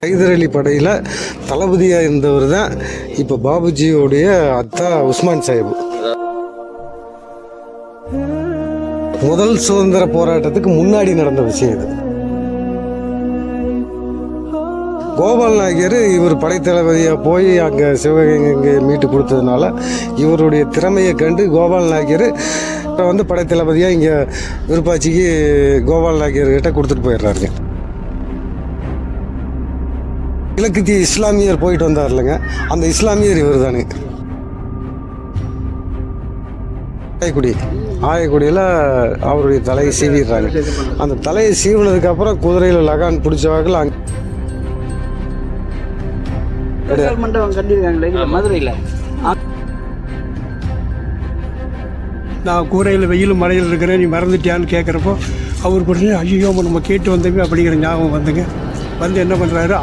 ஹைதர் அலி படையில் தளபதியாக இருந்தவர் தான் இப்போ பாபுஜியோடைய அத்தா உஸ்மான் சாஹிப். முதல் சுதந்திர போராட்டத்துக்கு முன்னாடி நடந்த விஷயம் இது. கோபால் நாயக்கர் இவர் படைத்தளபதியாக போய் அங்கே சிவகங்கை மீட்டு கொடுத்ததுனால இவருடைய திறமையை கண்டு கோபால் நாயக்கர் வந்து படைத்தளபதியாக இங்கே விருப்பாட்சிக்கு கோபால் நாயக்கர்கிட்ட கொடுத்துட்டு போயிடுறாருங்க. கிழக்கு இஸ்லாமியர் போயிட்டு வந்தார் இல்லைங்க, அந்த இஸ்லாமியர் இவர் தானே. ஆயக்குடியில் அவருடைய தலையை சீவிடுறாங்க. அந்த தலையை சீவினதுக்கப்புறம் குதிரையில் லகான் பிடிச்சவாக்கில் மதுரையில் நான் கூரையில் வெயில் மழையில் இருக்கிறேன், நீ மறந்துட்டியான்னு கேட்குறப்போ அவர் உடனே ஐயோ நம்ம கேட்டு வந்தோமே அப்படிங்கிற ஞாபகம் வந்துங்க. வந்து என்ன பண்ணுறாரு,